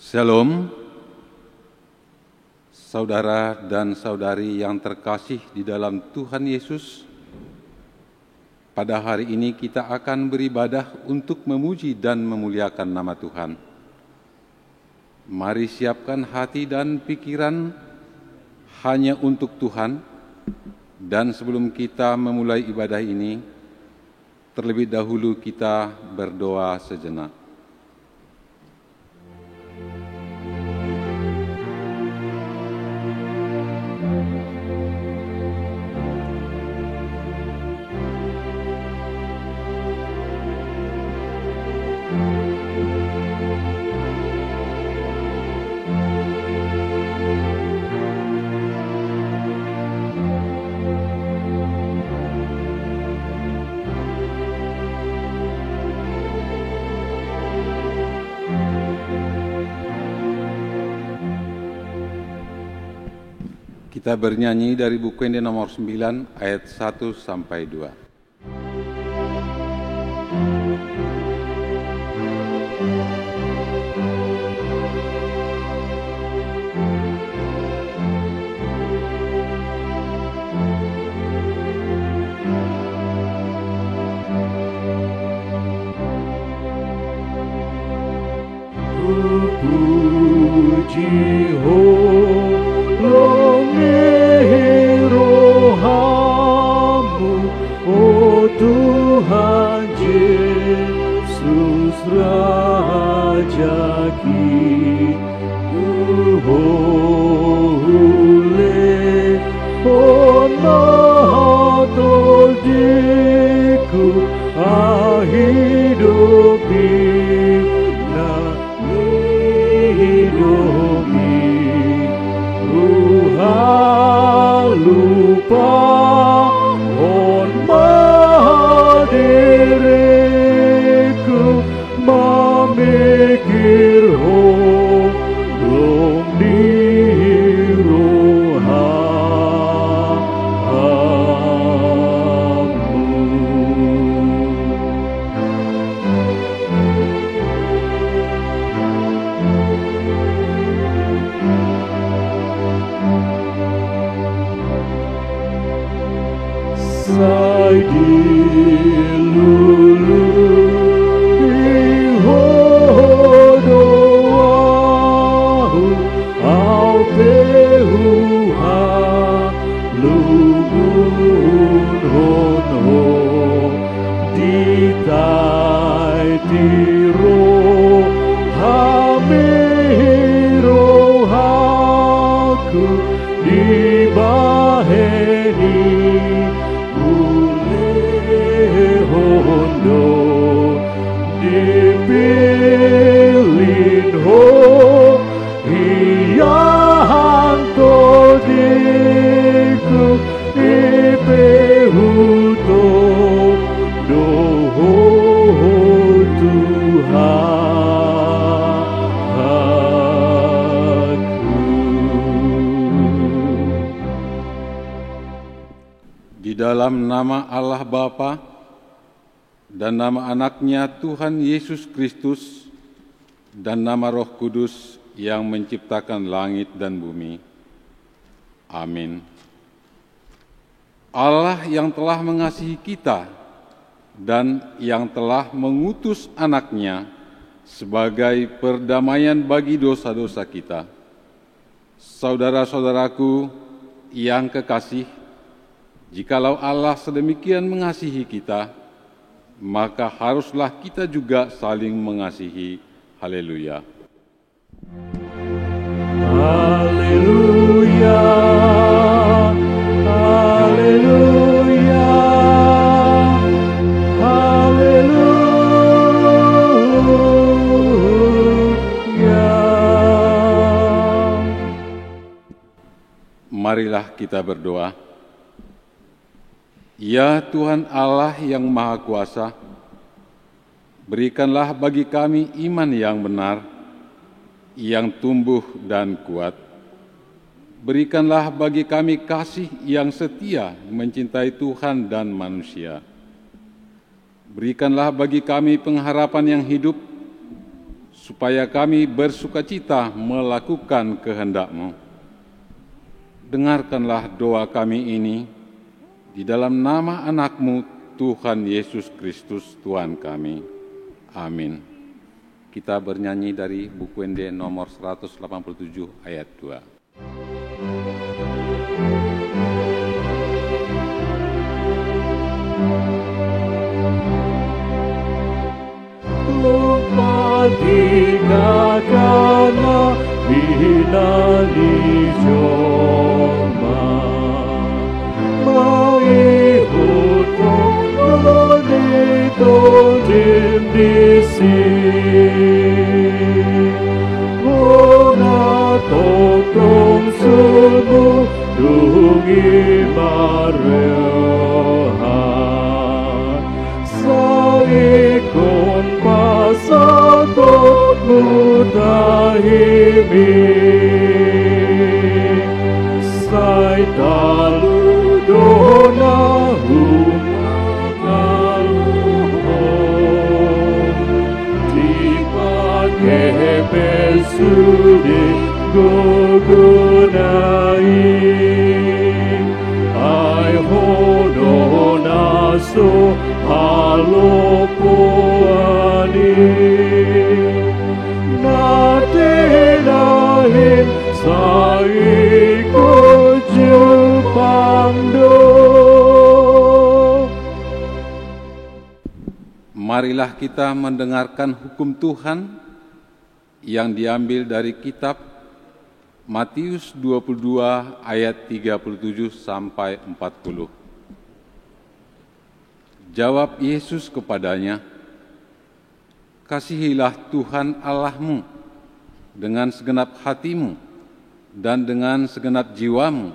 Shalom, saudara dan saudari yang terkasih di dalam Tuhan Yesus. Pada hari ini kita akan beribadah untuk memuji dan memuliakan nama Tuhan. Mari siapkan hati dan pikiran hanya untuk Tuhan. Dan sebelum kita memulai ibadah ini, terlebih dahulu kita berdoa sejenak. Kita bernyanyi dari buku Ende nomor 9 ayat 1 sampai 2. Puji Tuhan Yesus Raja kita, oleh honor toldiku hidup bina hidupi Tuhan lupa diriku memikir belum di Sai dilulu ihodoahu au pehuha lugun honho ditai tiro hamiro haku dibaheni hondo dipilin ho iyanto diku ipehuto doho Tuhanku. Di dalam nama Allah Bapa dan nama anaknya Tuhan Yesus Kristus dan nama Roh Kudus yang menciptakan langit dan bumi. Amin. Allah yang telah mengasihi kita dan yang telah mengutus anaknya sebagai perdamaian bagi dosa-dosa kita. Saudara-saudaraku yang kekasih, jikalau Allah sedemikian mengasihi kita, maka haruslah kita juga saling mengasihi. Haleluya. Haleluya. Haleluya. Haleluya. Marilah kita berdoa. Ya Tuhan Allah yang Maha Kuasa, berikanlah bagi kami iman yang benar, yang tumbuh dan kuat. Berikanlah bagi kami kasih yang setia mencintai Tuhan dan manusia. Berikanlah bagi kami pengharapan yang hidup, supaya kami bersukacita melakukan kehendak-Mu. Dengarkanlah doa kami ini di dalam nama anak-Mu, Tuhan Yesus Kristus, Tuhan kami. Amin. Kita bernyanyi dari buku ND nomor 187 ayat 2. Tiga kana binali joma maihutong nonito dimdisi Hona tokong sumu dungi marehan saikon pasatot mutahimi sai talu dona dipakai besudi gugunai ai hodona so halopuani natelahin saiko jupando. Marilah kita mendengarkan hukum Tuhan yang diambil dari kitab Matius 22 ayat 37 sampai 40. Jawab Yesus kepadanya, "Kasihilah Tuhan Allahmu dengan segenap hatimu dan dengan segenap jiwamu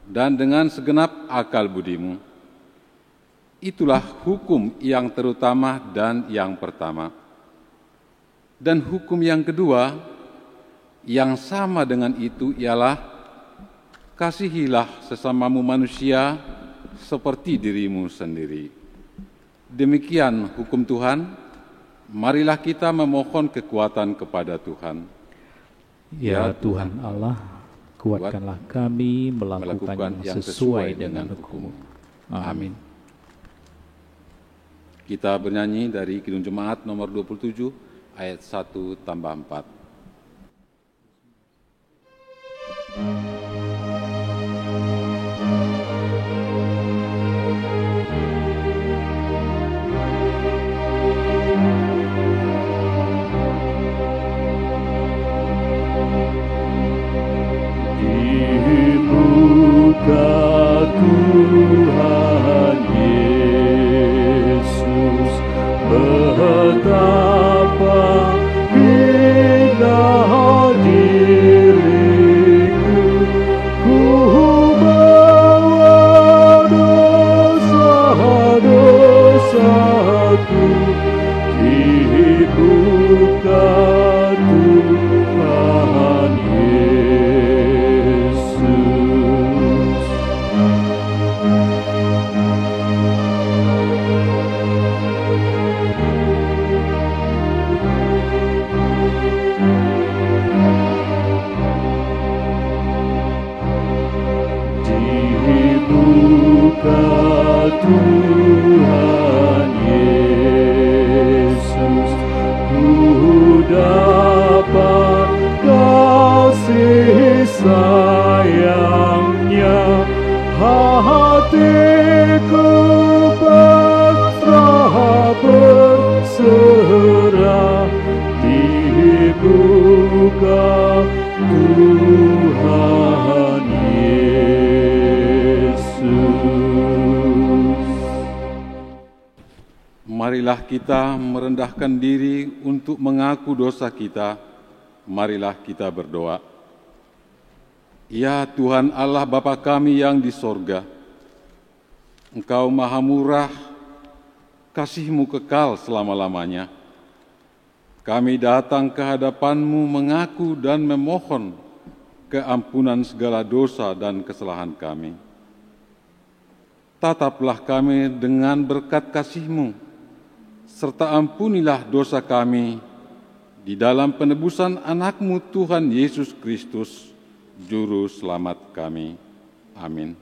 dan dengan segenap akal budimu. Itulah hukum yang terutama dan yang pertama. Dan hukum yang kedua, yang sama dengan itu ialah, kasihilah sesamamu manusia seperti dirimu sendiri." Demikian hukum Tuhan, marilah kita memohon kekuatan kepada Tuhan. Ya Tuhan Allah, kuatkanlah kami melakukan yang sesuai dengan hukum-Mu. Amin. Kita bernyanyi dari Kidung Jemaat nomor 27 ayat 1 tambah 4. Dibuka Tuhan Yesus, betapa indah diriku, ku bawa dosa-dosaku, dibuka Tuhan Yesus. Dibuka Tuhan Yesus, ku dapat kasih sayangnya, hatiku pasrah berserah, dibuka Tuhan Yesus. Marilah kita merendahkan diri untuk mengaku dosa kita. Marilah kita berdoa. Ya Tuhan Allah Bapa kami yang di sorga, Engkau maha murah, kasih-Mu kekal selama-lamanya. Kami datang ke hadapan-Mu mengaku dan memohon keampunan segala dosa dan kesalahan kami. Tataplah kami dengan berkat kasih-Mu, serta ampunilah dosa kami di dalam penebusan anak-Mu Tuhan Yesus Kristus, Juru Selamat kami. Amin.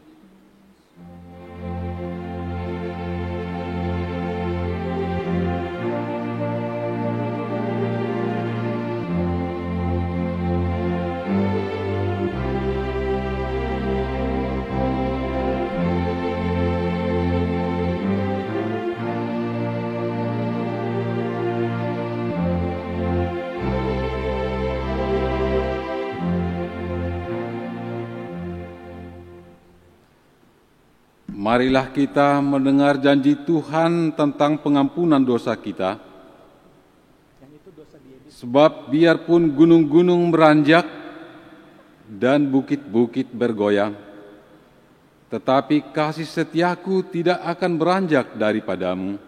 Marilah kita mendengar janji Tuhan tentang pengampunan dosa kita. Sebab biarpun gunung-gunung beranjak dan bukit-bukit bergoyang, tetapi kasih setiaku tidak akan beranjak daripadamu,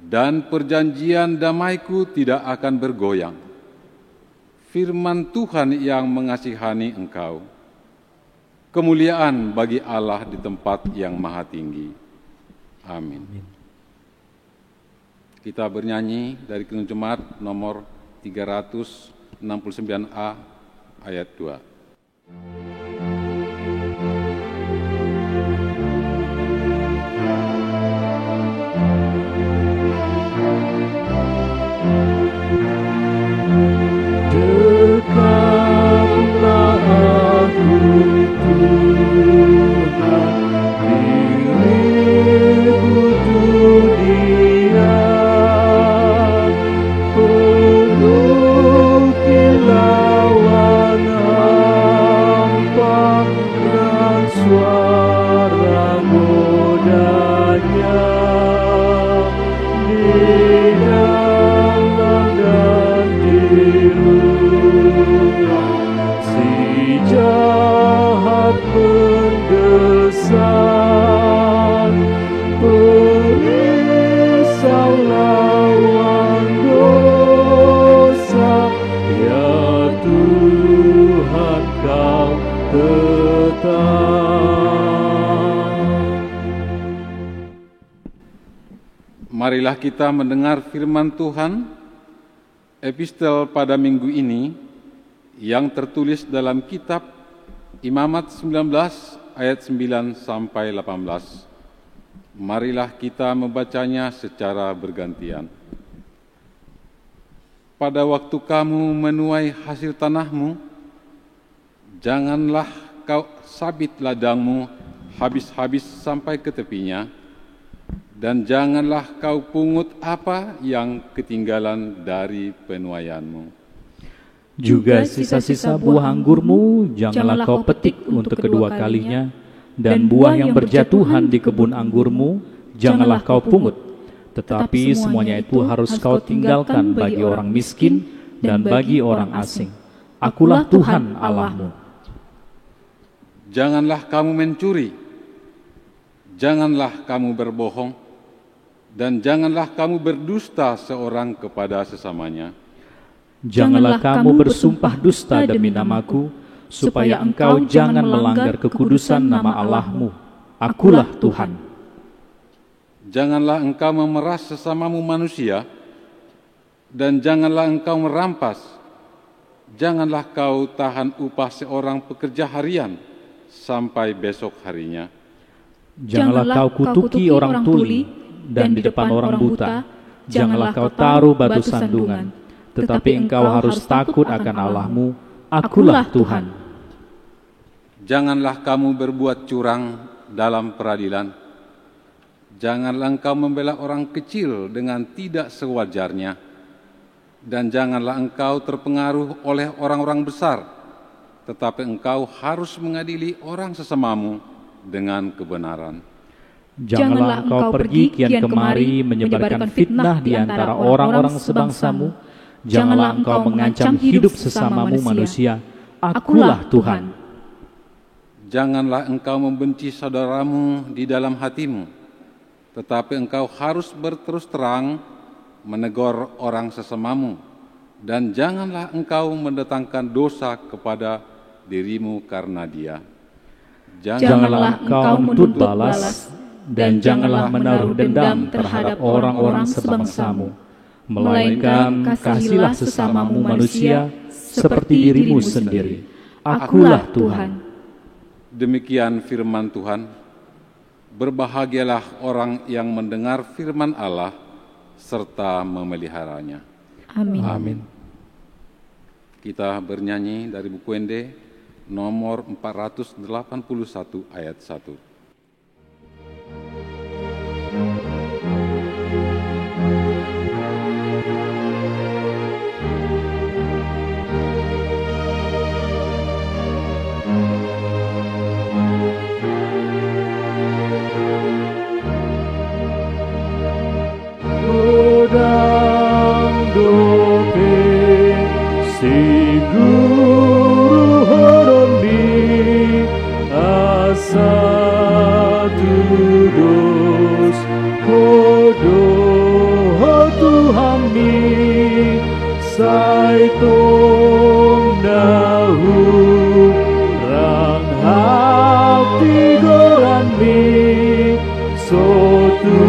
dan perjanjian damaiku tidak akan bergoyang. Firman Tuhan yang mengasihani engkau. Kemuliaan bagi Allah di tempat yang maha tinggi. Amin. Kita bernyanyi dari Kidung Jemaat nomor 369A ayat 2. Dekatlah aku Tuhan, diriku dunia penuh kilauan hampa dan suara godanya di dalam dan di luar. Si jahat mendesak, perisau lawan dosa, ya Tuhan kau tetap. Marilah kita mendengar firman Tuhan, epistel pada minggu ini, yang tertulis dalam kitab Imamat 19 ayat 9 sampai 18. Marilah kita membacanya secara bergantian. Pada waktu kamu menuai hasil tanahmu, janganlah kau sabit ladangmu habis-habis sampai ke tepinya, dan janganlah kau pungut apa yang ketinggalan dari penuaianmu. Juga sisa-sisa buah anggurmu janganlah kau petik untuk kedua kalinya, dan buah yang berjatuhan di kebun anggurmu janganlah kau pungut. Tetapi semuanya itu harus kau tinggalkan bagi orang miskin dan bagi orang asing. Akulah Tuhan Allahmu. Janganlah kamu mencuri, janganlah kamu berbohong, dan janganlah kamu berdusta seorang kepada sesamanya. Janganlah kamu bersumpah dusta demi namaku, supaya engkau jangan melanggar kekudusan nama Allahmu. Akulah Tuhan. Janganlah engkau memeras sesamamu manusia, dan janganlah engkau merampas. Janganlah kau tahan upah seorang pekerja harian sampai besok harinya. Janganlah kau kutuki orang tuli, dan di depan orang buta, janganlah kau taruh batu sandungan. Tetapi engkau harus takut akan Allahmu. Akulah Tuhan. Janganlah kamu berbuat curang dalam peradilan. Janganlah engkau membela orang kecil dengan tidak sewajarnya. Dan janganlah engkau terpengaruh oleh orang-orang besar, tetapi engkau harus mengadili orang sesamamu dengan kebenaran. Janganlah engkau pergi kian kemari menyebarkan fitnah di antara orang-orang sebangsamu. Janganlah engkau mengancam hidup sesamamu manusia. Akulah Tuhan. Janganlah engkau membenci saudaramu di dalam hatimu, tetapi engkau harus berterus terang menegur orang sesamamu, dan janganlah engkau mendatangkan dosa kepada dirimu karena dia. Janganlah engkau menuntut balas, dan janganlah menaruh dendam terhadap orang-orang sebangsamu. melainkan kasihilah sesamamu manusia seperti dirimu sendiri. Akulah Tuhan. Demikian firman Tuhan. Berbahagialah orang yang mendengar firman Allah serta memeliharanya. Amin. Kita bernyanyi dari buku Ende nomor 481 ayat 1. Godang dope si guru hodondi asa tudos kodo Tuhan mi sai tong dahu rang hati goran mi sotu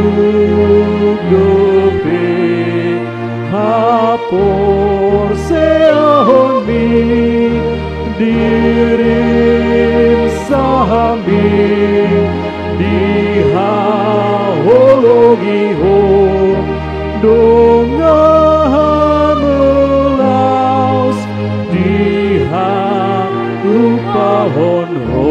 dope hapor seahon mi dirim sahami dihahologi ho dongahan melaus dihalupahon ho.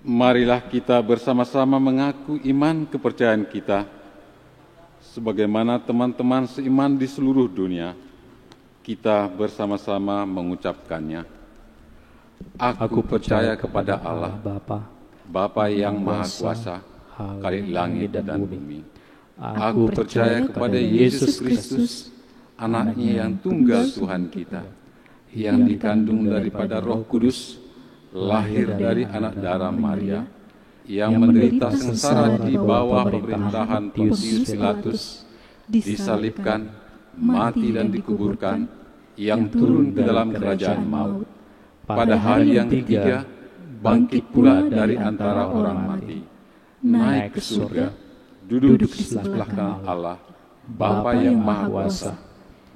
Marilah kita bersama-sama mengaku iman kepercayaan kita, sebagaimana teman-teman seiman di seluruh dunia, kita bersama-sama mengucapkannya. Aku percaya kepada Allah, Bapa yang Maha Kuasa, Khalik langit dan bumi. Aku percaya kepada Yesus Kristus, Anaknya yang tunggal Tuhan kita, yang dikandung daripada Roh Kudus, lahir dari anak darah Maria, yang menderita sengsara di bawah pemerintahan Pontius Pilatus, disalibkan, mati dan dikuburkan, yang turun ke dalam kerajaan maut. Pada hari yang ketiga, bangkit pula dari antara orang mati, naik ke surga, duduk di sebelah kanan Allah, Bapa yang Maha Kuasa.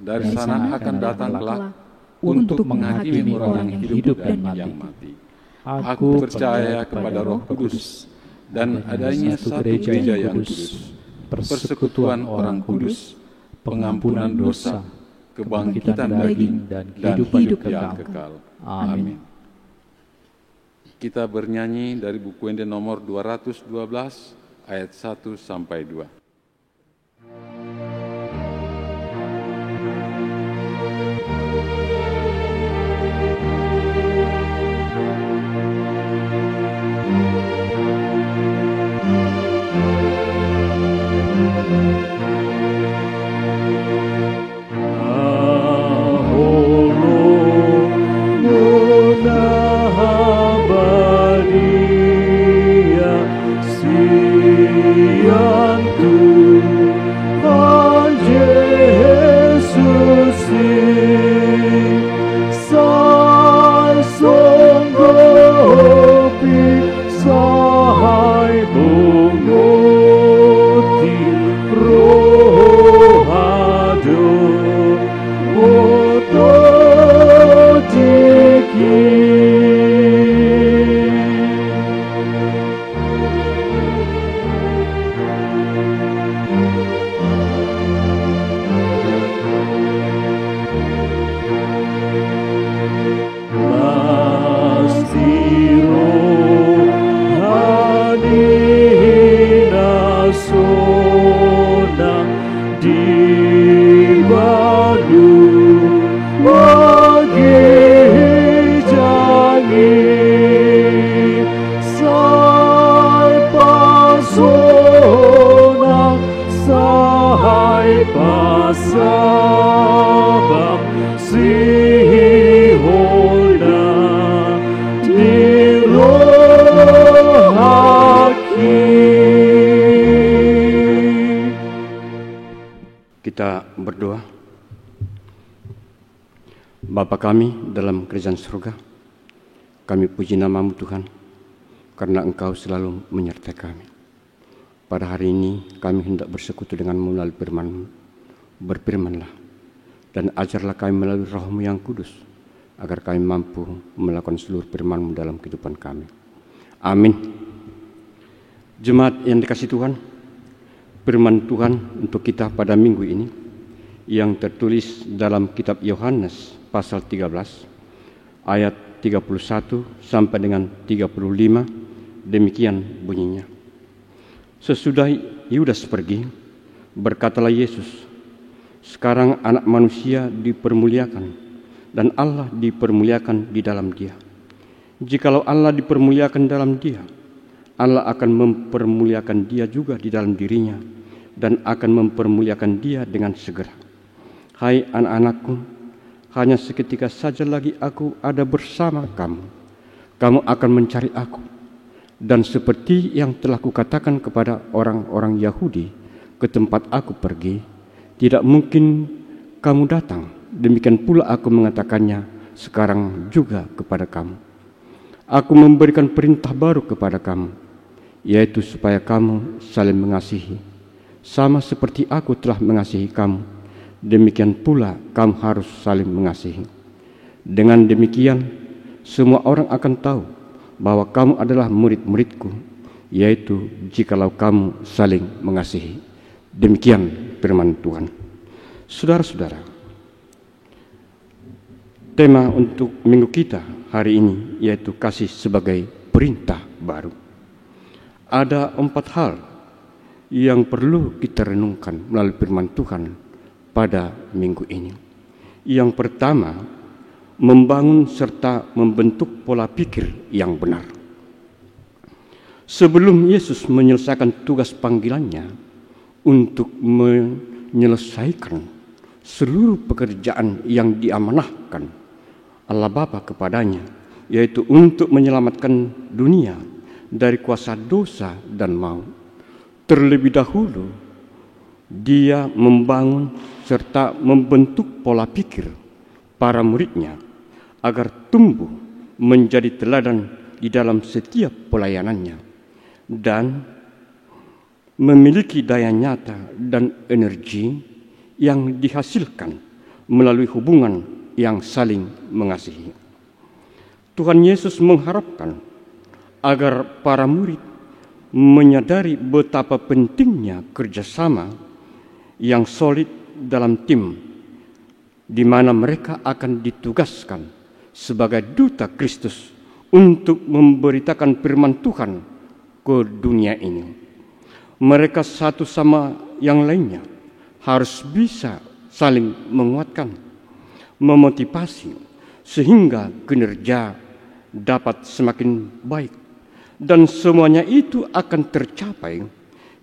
Dari sana akan datang kelak untuk menghakimi orang yang hidup dan yang mati. Aku percaya kepada Roh Kudus dan adanya satu gereja yang kudus, persekutuan orang kudus, pengampunan dosa, kebangkitan daging, dan hidup yang kekal. Amin. Kita bernyanyi dari buku Ende nomor 212 ayat 1 sampai 2. Kita berdoa. Bapa kami dalam kerajaan surga, kami puji nama-Mu Tuhan, karena Engkau selalu menyertai kami. pada hari ini kami hendak bersekutu denganmu melalui firman-Mu. Berfirmanlah dan ajarlah kami melalui Roh-Mu yang kudus, agar kami mampu melakukan seluruh firman-Mu dalam kehidupan kami. Amin. Jemaat yang dikasihi Tuhan, firman Tuhan untuk kita pada minggu ini yang tertulis dalam kitab Yohanes pasal 13 ayat 31 sampai dengan 35, demikian bunyinya. Sesudah Yudas pergi, berkatalah Yesus, sekarang anak manusia dipermuliakan dan Allah dipermuliakan di dalam dia. Jikalau Allah dipermuliakan dalam dia, Allah akan mempermuliakan dia juga di dalam dirinya dan akan mempermuliakan dia dengan segera. Hai anak-anakku, hanya seketika saja lagi aku ada bersama kamu. Kamu akan mencari aku. Dan seperti yang telah kukatakan kepada orang-orang Yahudi, ke tempat aku pergi, tidak mungkin kamu datang. Demikian pula aku mengatakannya sekarang juga kepada kamu. Aku memberikan perintah baru kepada kamu, yaitu supaya kamu saling mengasihi. Sama seperti aku telah mengasihi kamu, demikian pula kamu harus saling mengasihi. Dengan demikian, semua orang akan tahu bahwa kamu adalah murid-muridku, yaitu jikalau kamu saling mengasihi. Demikian firman Tuhan. Saudara-saudara, tema untuk minggu kita hari ini yaitu kasih sebagai perintah baru. Ada 4 hal yang perlu kita renungkan melalui firman Tuhan pada minggu ini. Yang pertama, membangun serta membentuk pola pikir yang benar. Sebelum Yesus menyelesaikan tugas panggilannya untuk menyelesaikan seluruh pekerjaan yang diamanahkan Allah Bapa kepadanya, yaitu untuk menyelamatkan dunia dari kuasa dosa dan maut. Terlebih dahulu, dia membangun serta membentuk pola pikir para muridnya agar tumbuh menjadi teladan di dalam setiap pelayanannya dan memiliki daya nyata dan energi yang dihasilkan melalui hubungan yang saling mengasihi. Tuhan Yesus mengharapkan agar para murid menyadari betapa pentingnya kerjasama yang solid dalam tim, di mana mereka akan ditugaskan sebagai duta Kristus untuk memberitakan firman Tuhan ke dunia ini. Mereka satu sama yang lainnya harus bisa saling menguatkan, memotivasi, sehingga kinerja dapat semakin baik. Dan semuanya itu akan tercapai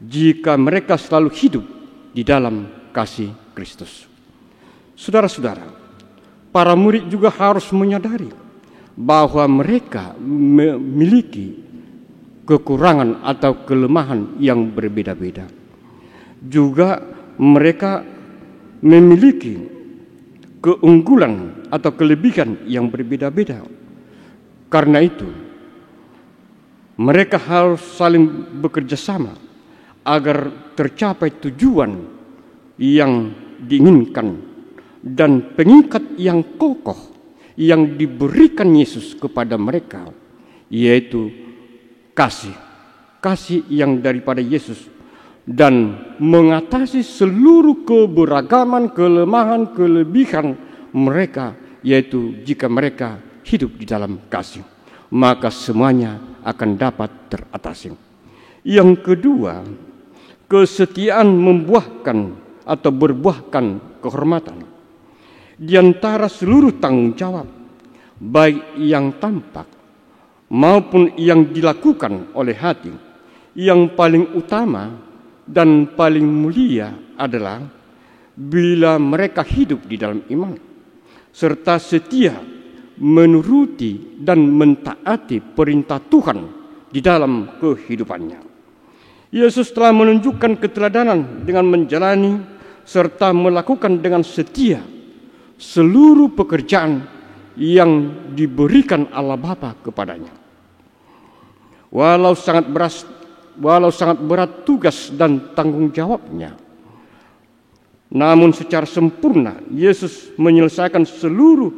jika mereka selalu hidup di dalam kasih Kristus. Saudara-saudara, para murid juga harus menyadari bahwa mereka memiliki kekurangan atau kelemahan yang berbeda-beda. Juga mereka memiliki keunggulan atau kelebihan yang berbeda-beda. Karena itu, mereka harus saling bekerja sama agar tercapai tujuan yang diinginkan dan pengikat yang kokoh yang diberikan Yesus kepada mereka, yaitu kasih yang daripada Yesus, dan mengatasi seluruh keberagaman, kelemahan, kelebihan mereka, yaitu jika mereka hidup di dalam kasih, maka semuanya akan dapat teratasi. Yang kedua, kesetiaan membuahkan atau berbuahkan kehormatan. Di antara seluruh tanggung jawab, baik yang tampak maupun yang dilakukan oleh hati, yang paling utama dan paling mulia adalah bila mereka hidup di dalam iman, serta setia menuruti dan mentaati perintah Tuhan di dalam kehidupannya. Yesus telah menunjukkan keteladanan dengan menjalani serta melakukan dengan setia seluruh pekerjaan yang diberikan Allah Bapa kepadanya. Walau sangat berat walau sangat berat tugas dan tanggung jawabnya, namun secara sempurna Yesus menyelesaikan seluruh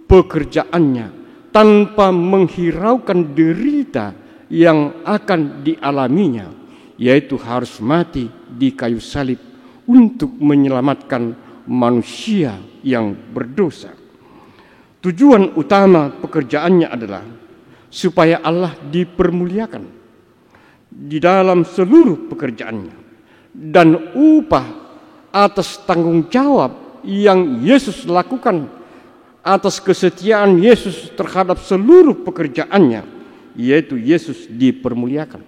pekerjaannya tanpa menghiraukan derita yang akan dialaminya, yaitu harus mati di kayu salib untuk menyelamatkan manusia yang berdosa. Tujuan utama pekerjaannya adalah supaya Allah dipermuliakan di dalam seluruh pekerjaannya, dan upah atas tanggung jawab yang Yesus lakukan atas kesetiaan Yesus terhadap seluruh pekerjaannya, yaitu Yesus dipermuliakan.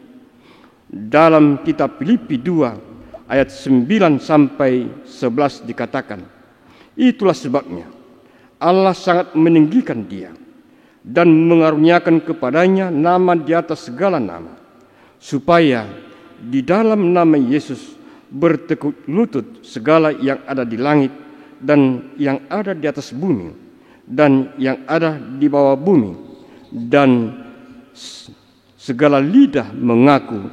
Dalam kitab Filipi 2 ayat 9 sampai 11 dikatakan, itulah sebabnya Allah sangat meninggikan dia dan mengaruniakan kepadanya nama di atas segala nama, supaya di dalam nama Yesus bertekuk lutut segala yang ada di langit dan yang ada di atas bumi dan yang ada di bawah bumi, dan segala lidah mengaku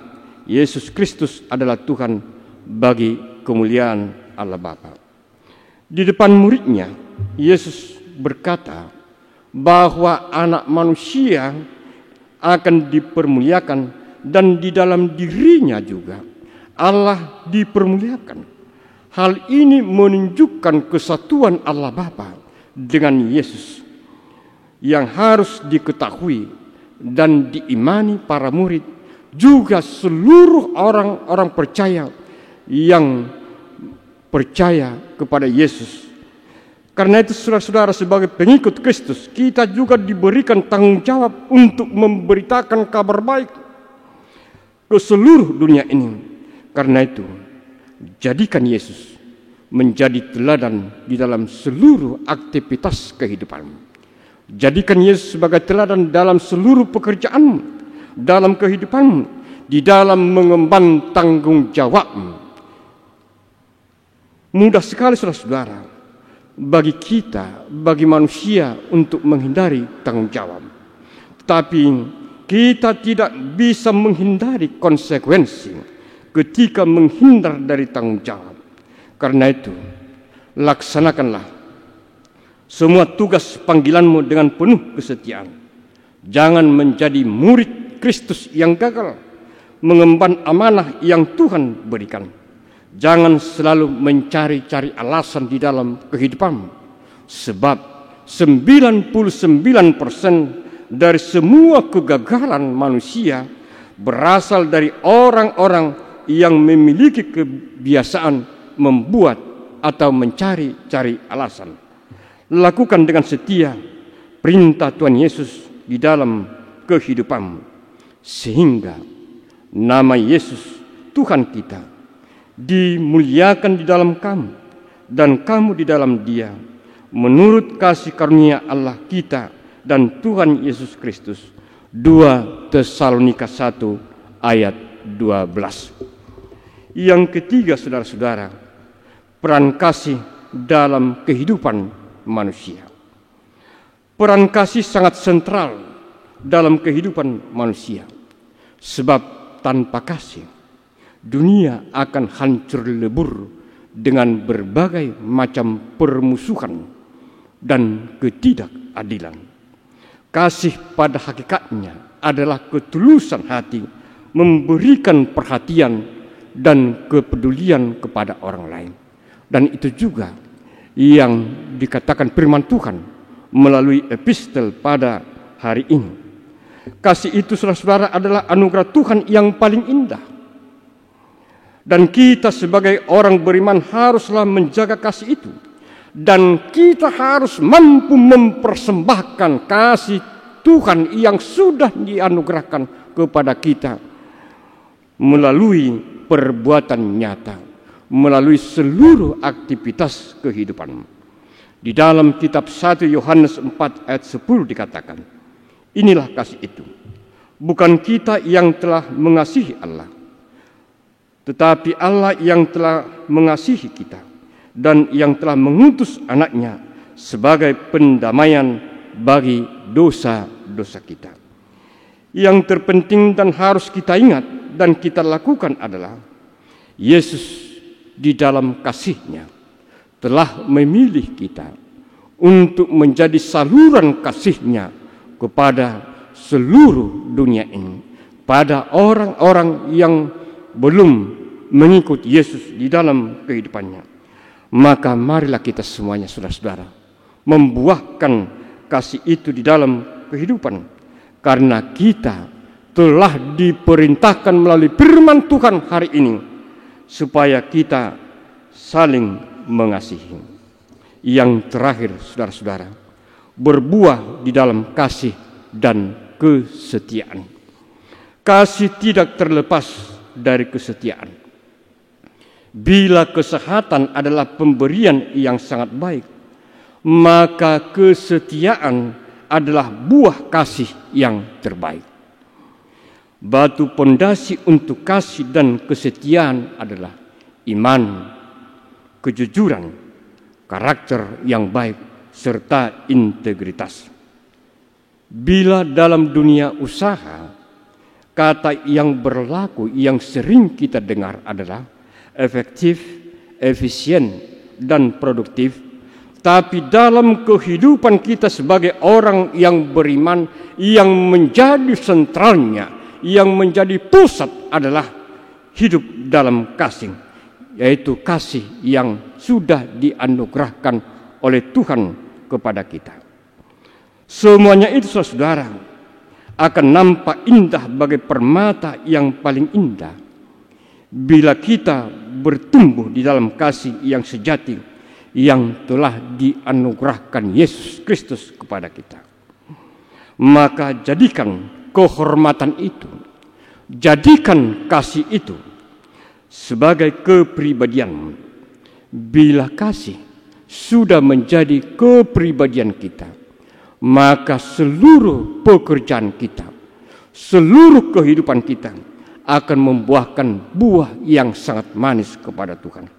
Yesus Kristus adalah Tuhan bagi kemuliaan Allah Bapa. Di depan muridnya, Yesus berkata bahwa anak manusia akan dipermuliakan dan di dalam dirinya juga Allah dipermuliakan. Hal ini menunjukkan kesatuan Allah Bapa dengan Yesus yang harus diketahui dan diimani para murid, juga seluruh orang-orang percaya yang percaya kepada Yesus. Karena itu saudara-saudara, sebagai pengikut Kristus, kita juga diberikan tanggung jawab untuk memberitakan kabar baik ke seluruh dunia ini. Karena itu, jadikan Yesus menjadi teladan di dalam seluruh aktivitas kehidupanmu. Jadikan Yesus sebagai teladan dalam seluruh pekerjaanmu, dalam kehidupanmu, di dalam mengemban tanggung jawabmu. Mudah sekali saudara-saudara bagi kita, bagi manusia untuk menghindari tanggung jawab. Tetapi kita tidak bisa menghindari konsekuensi ketika menghindar dari tanggung jawab. Karena itu, laksanakanlah semua tugas panggilanmu dengan penuh kesetiaan. Jangan menjadi murid Kristus yang gagal mengemban amanah yang Tuhan berikan. Jangan selalu mencari-cari alasan di dalam kehidupanmu, sebab 99% dari semua kegagalan manusia berasal dari orang-orang yang memiliki kebiasaan membuat atau mencari-cari alasan. Lakukan dengan setia perintah Tuhan Yesus di dalam kehidupanmu, sehingga nama Yesus Tuhan kita dimuliakan di dalam kamu dan kamu di dalam Dia, menurut kasih karunia Allah kita dan Tuhan Yesus Kristus. 2 Tesalonika 1 ayat 12. Yang ketiga saudara-saudara, peran kasih dalam kehidupan manusia. Peran kasih sangat sentral dalam kehidupan manusia, sebab tanpa kasih dunia akan hancur lebur dengan berbagai macam permusuhan dan ketidakadilan. Kasih pada hakikatnya adalah ketulusan hati memberikan perhatian dan kepedulian kepada orang lain. Dan itu juga yang dikatakan firman Tuhan melalui epistel pada hari ini. Kasih itu saudara-saudara adalah anugerah Tuhan yang paling indah. Dan kita sebagai orang beriman haruslah menjaga kasih itu. Dan kita harus mampu mempersembahkan kasih Tuhan yang sudah dianugerahkan kepada kita melalui perbuatan nyata, melalui seluruh aktivitas kehidupan. Di dalam kitab 1 Yohanes 4 ayat 10 dikatakan, inilah kasih itu, bukan kita yang telah mengasihi Allah, tetapi Allah yang telah mengasihi kita dan yang telah mengutus anaknya sebagai pendamaian bagi dosa-dosa kita. Yang terpenting dan harus kita ingat dan kita lakukan adalah Yesus di dalam kasih-Nya telah memilih kita untuk menjadi saluran kasih-Nya kepada seluruh dunia ini, pada orang-orang yang belum mengikut Yesus di dalam kehidupannya. Maka marilah kita semuanya, saudara-saudara, membuahkan kasih itu di dalam kehidupan, karena kita telah diperintahkan melalui firman Tuhan hari ini supaya kita saling mengasihi. Yang terakhir, saudara-saudara, berbuah di dalam kasih dan kesetiaan. Kasih tidak terlepas dari kesetiaan. Bila kesehatan adalah pemberian yang sangat baik, maka kesetiaan adalah buah kasih yang terbaik. Batu pondasi untuk kasih dan kesetiaan adalah iman, kejujuran, karakter yang baik, serta integritas. Bila dalam dunia usaha, kata yang berlaku yang sering kita dengar adalah efektif, efisien, dan produktif. Tapi dalam kehidupan kita sebagai orang yang beriman, yang menjadi sentralnya, yang menjadi pusat adalah hidup dalam kasih, yaitu kasih yang sudah dianugerahkan oleh Tuhan kepada kita. Semuanya itu, saudara, akan nampak indah bagai permata yang paling indah bila kita bertumbuh di dalam kasih yang sejati yang telah dianugerahkan Yesus Kristus kepada kita. Maka jadikan kehormatan itu, jadikan kasih itu sebagai kepribadian. Bila kasih sudah menjadi kepribadian kita, maka seluruh pekerjaan kita, seluruh kehidupan kita akan membuahkan buah yang sangat manis kepada Tuhan.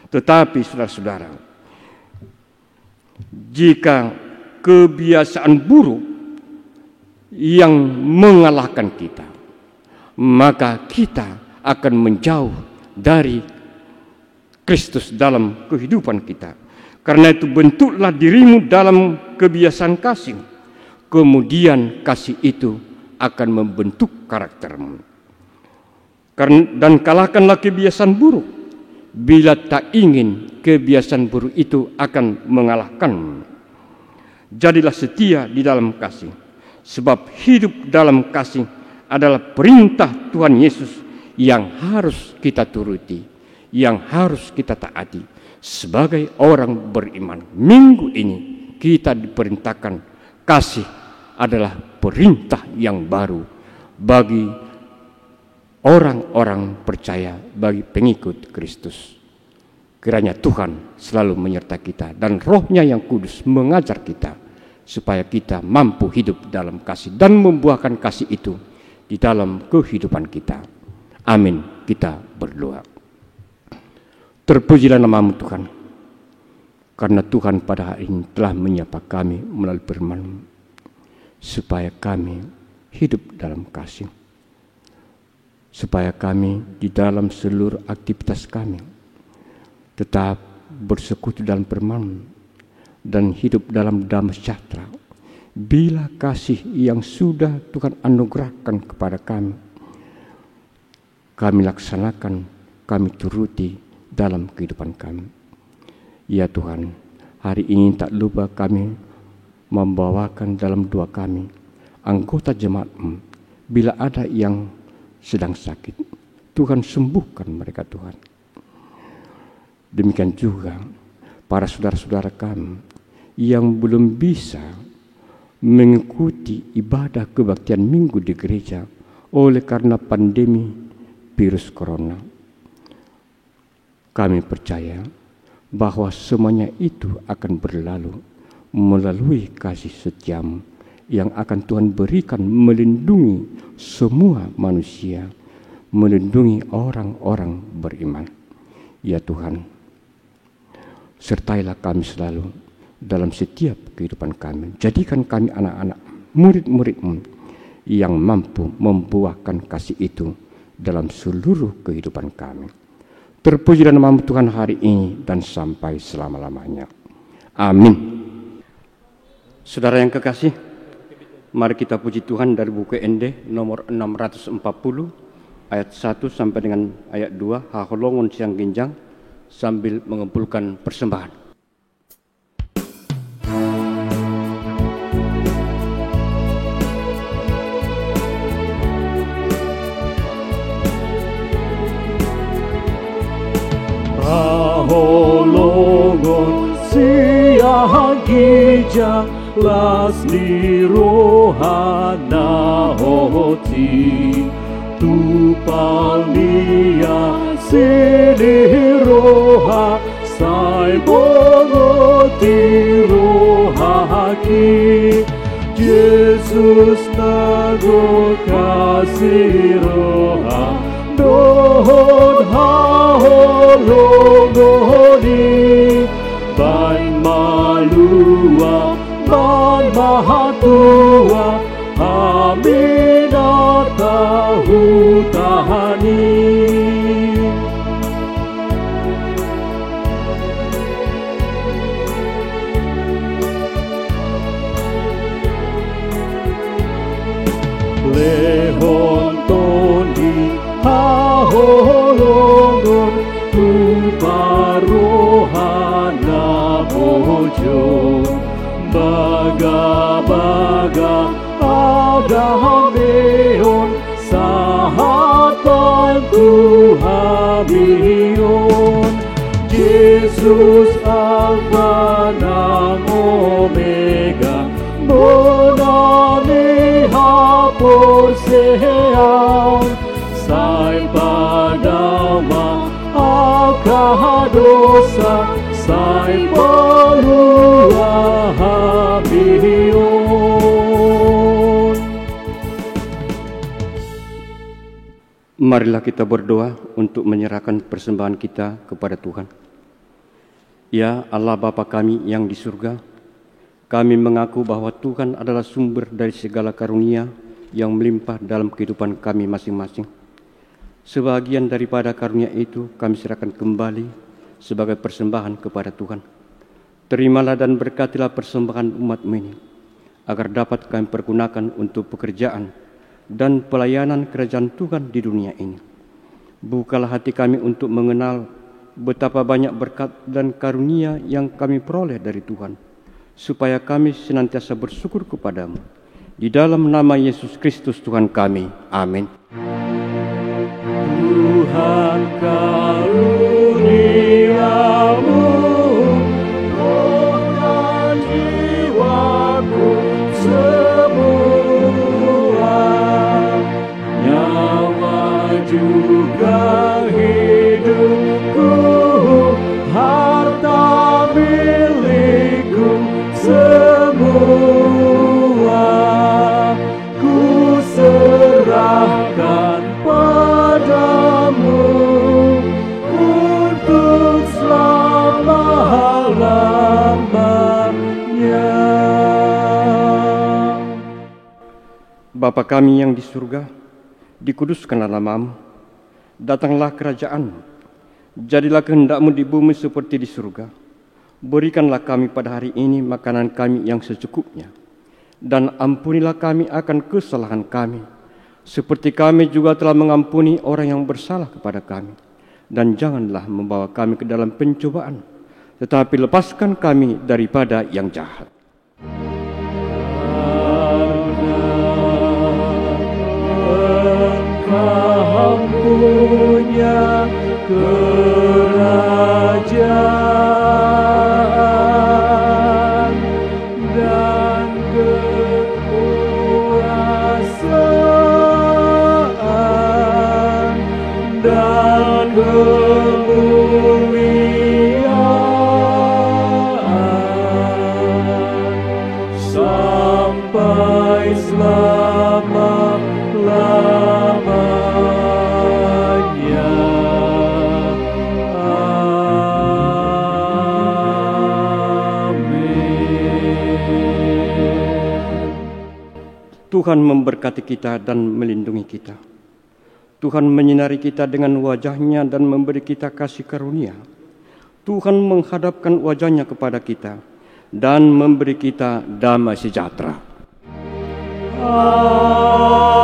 Tetapi saudara-saudara, jika kebiasaan buruk yang mengalahkan kita, maka kita akan menjauh dari Kristus dalam kehidupan kita. Karena itu bentuklah dirimu dalam kebiasaan kasih, kemudian kasih itu akan membentuk karaktermu. Dan kalahkanlah kebiasaan buruk bila tak ingin kebiasaan buruk itu akan mengalahkanmu. Jadilah setia di dalam kasih, sebab hidup dalam kasih adalah perintah Tuhan Yesus yang harus kita turuti, yang harus kita taati sebagai orang beriman. Minggu ini kita diperintahkan kasih adalah perintah yang baru bagi orang-orang percaya, bagi pengikut Kristus. Kiranya Tuhan selalu menyertai kita dan Roh-Nya yang kudus mengajar kita supaya kita mampu hidup dalam kasih dan membuahkan kasih itu di dalam kehidupan kita. Amin. Kita berdoa. Terpujilah nama-Mu Tuhan, karena Tuhan pada hari ini telah menyapa kami melalui firman-Mu supaya kami hidup dalam kasih, supaya kami di dalam seluruh aktivitas kami tetap bersekutu dalam firman-Mu dan hidup dalam damai sejahtera. Bila kasih yang sudah Tuhan anugerahkan kepada kami laksanakan, kami turuti dalam kehidupan kami. Ya Tuhan, hari ini tak lupa kami membawakan dalam doa kami anggota jemaat-Mu. Bila ada yang sedang sakit, Tuhan sembuhkan mereka, Tuhan. Demikian juga para saudara-saudara kami yang belum bisa mengikuti ibadah kebaktian minggu di gereja oleh karena pandemi virus corona. Kami percaya bahwa semuanya itu akan berlalu melalui kasih setia-Mu yang akan Tuhan berikan melindungi semua manusia, melindungi orang-orang beriman. Ya Tuhan, sertailah kami selalu dalam setiap kehidupan kami. Jadikan kami anak-anak murid-murid-Mu yang mampu membuahkan kasih itu dalam seluruh kehidupan kami. Terpuji dan nama Tuhan hari ini dan sampai selama-lamanya. Amin. Saudara yang kekasih, mari kita puji Tuhan dari buku ND nomor 640 ayat 1 sampai dengan ayat 2, haholongon siang ginjang, sambil mengumpulkan persembahan. Haholongon siang ginjang, lasli rohana hoti, tupalia sini roha, sai bongoti rohaki, Yesus nago kasih roha, dohon haholongoni, ban malua, ban mahatua, aminata hutahani. Lehon toni haholongon, tuparohana bojo, baga-baga agameon, sahatan Tuhamion, Yesus Alfa dan Omega, bonani hapur sehan, sai padama akadosa, sai palua hamion. Marilah kita berdoa untuk menyerahkan persembahan kita kepada Tuhan. Ya Allah Bapa kami yang di surga, kami mengaku bahwa Tuhan adalah sumber dari segala karunia yang melimpah dalam kehidupan kami masing-masing. Sebagian daripada karunia itu kami serahkan kembali sebagai persembahan kepada Tuhan. Terimalah dan berkatilah persembahan umat-Mu ini, agar dapat kami pergunakan untuk pekerjaan dan pelayanan kerajaan Tuhan di dunia ini. Bukalah hati kami untuk mengenal betapa banyak berkat dan karunia yang kami peroleh dari Tuhan, supaya kami senantiasa bersyukur kepadamu. Di dalam nama Yesus Kristus Tuhan kami. Amin. Tuhan karuniamu, roh dan jiwaku semua, nyawa juga hidupku, harta milikku semua, ku serahkan padamu untuk selama-lamanya. Bapa kami yang di surga, dikuduskanlah nama-Mu, datanglah kerajaan-Mu, jadilah kehendak-Mu di bumi seperti di surga. Berikanlah kami pada hari ini makanan kami yang secukupnya, dan ampunilah kami akan kesalahan kami, seperti kami juga telah mengampuni orang yang bersalah kepada kami. Dan janganlah membawa kami ke dalam pencobaan, tetapi lepaskan kami daripada yang jahat. Engkau punya kerajaan dan kekuasaan dan kemuliaan sampai selama-lamanya. Amin. Tuhan memberkati kita dan melindungi kita. Tuhan menyinari kita dengan wajah-Nya dan memberi kita kasih karunia. Tuhan menghadapkan wajah-Nya kepada kita dan memberi kita damai sejahtera. Amin.